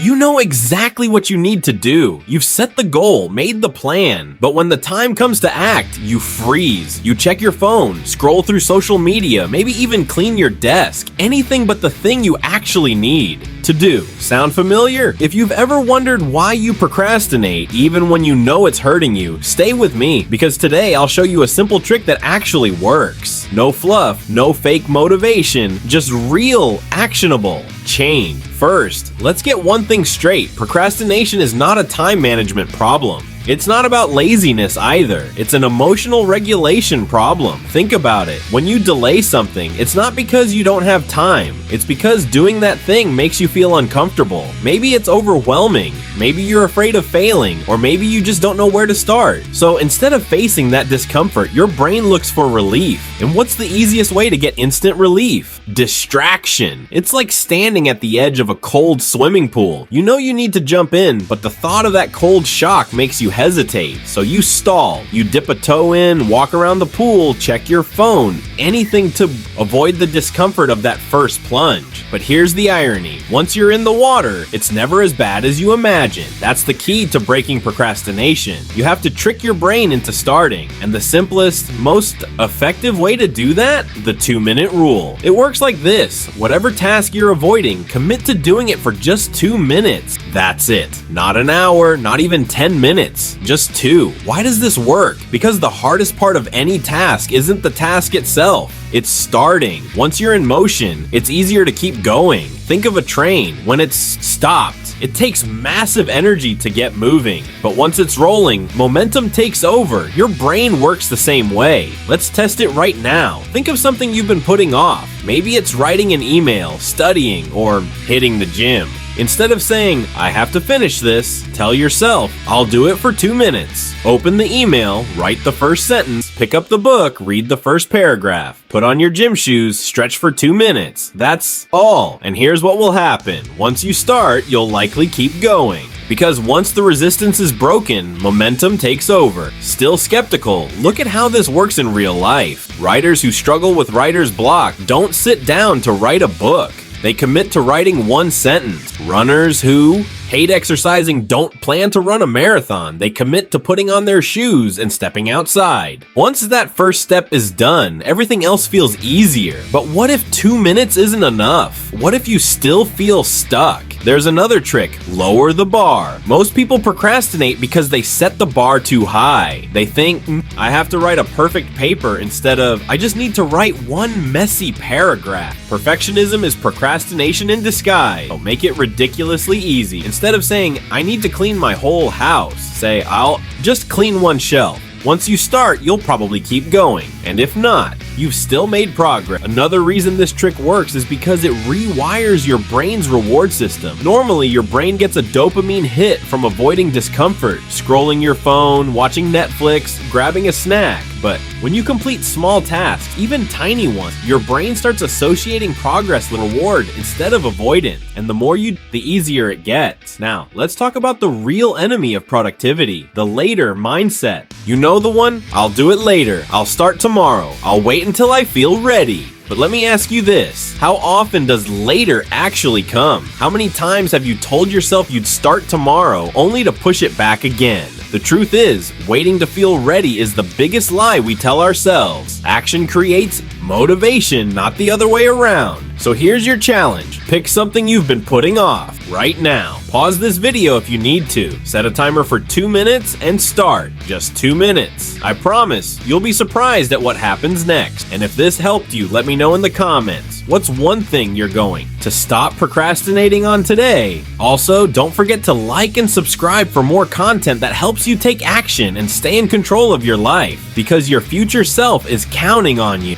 You know exactly what you need to do. You've set the goal, made the plan. But when the time comes to act, you freeze. You check your phone, scroll through social media, maybe even clean your desk. Anything but the thing you actually need to do. Sound familiar? If you've ever wondered why you procrastinate, even when you know it's hurting you, stay with me, because today I'll show you a simple trick that actually works. No fluff, no fake motivation, just real, actionable change. First, let's get one thing straight. Procrastination is not a time management problem. It's not about laziness either. It's an emotional regulation problem. Think about it. When you delay something, it's not because you don't have time. It's because doing that thing makes you feel uncomfortable. Maybe it's overwhelming. Maybe you're afraid of failing, or maybe you just don't know where to start. So instead of facing that discomfort, your brain looks for relief. And what's the easiest way to get instant relief? Distraction. It's like standing at the edge of a cold swimming pool. You know you need to jump in, but the thought of that cold shock makes you hesitate. So you stall. You dip a toe in, walk around the pool, check your phone, anything to avoid the discomfort of that first plunge. But here's the irony. Once you're in the water, it's never as bad as you imagine. That's the key to breaking procrastination. You have to trick your brain into starting. And the simplest, most effective way to do that? The 2-minute rule. It works like this. Whatever task you're avoiding, commit to doing it for just 2 minutes. That's it. Not an hour, not even 10 minutes. Just 2. Why does this work? Because the hardest part of any task isn't the task itself. It's starting. Once you're in motion, it's easier to keep going. Think of a train. When it's stopped, it takes massive energy to get moving. But once it's rolling, momentum takes over. Your brain works the same way. Let's test it right now. Think of something you've been putting off. Maybe it's writing an email, studying, or hitting the gym. Instead of saying, I have to finish this, tell yourself, I'll do it for 2 minutes. Open the email, write the first sentence, pick up the book, read the first paragraph, put on your gym shoes, stretch for 2 minutes. That's all. And here's what will happen. Once you start, you'll likely keep going. Because once the resistance is broken, momentum takes over. Still skeptical? Look at how this works in real life. Writers who struggle with writer's block don't sit down to write a book. They commit to writing 1 sentence. Runners who hate exercising don't plan to run a marathon. They commit to putting on their shoes and stepping outside. Once that first step is done, everything else feels easier. But what if 2 minutes isn't enough? What if you still feel stuck? There's another trick. Lower the bar. Most people procrastinate because they set the bar too high. They think, I have to write a perfect paper instead of, I just need to write 1 messy paragraph. Perfectionism is procrastination in disguise. So make it ridiculously easy. Instead of saying, I need to clean my whole house, say, I'll just clean 1 shelf. Once you start, you'll probably keep going. And if not, you've still made progress. Another reason this trick works is because it rewires your brain's reward system. Normally, your brain gets a dopamine hit from avoiding discomfort, scrolling your phone, watching Netflix, grabbing a snack. But when you complete small tasks, even tiny ones, your brain starts associating progress with reward instead of avoidance. And the more you do, the easier it gets. Now, let's talk about the real enemy of productivity, the later mindset. You know the one? I'll do it later. I'll start tomorrow. I'll wait until I feel ready. But let me ask you this. How often does later actually come? How many times have you told yourself you'd start tomorrow only to push it back again? The truth is, waiting to feel ready is the biggest lie we tell ourselves. Action creates motivation, not the other way around. So here's your challenge. Pick something you've been putting off right now. Pause this video if you need to. Set a timer for 2 minutes and start. Just 2 minutes. I promise you'll be surprised at what happens next. And if this helped you, let me know in the comments. What's one thing you're going to stop procrastinating on today? Also, don't forget to like and subscribe for more content that helps you take action and stay in control of your life, because your future self is counting on you.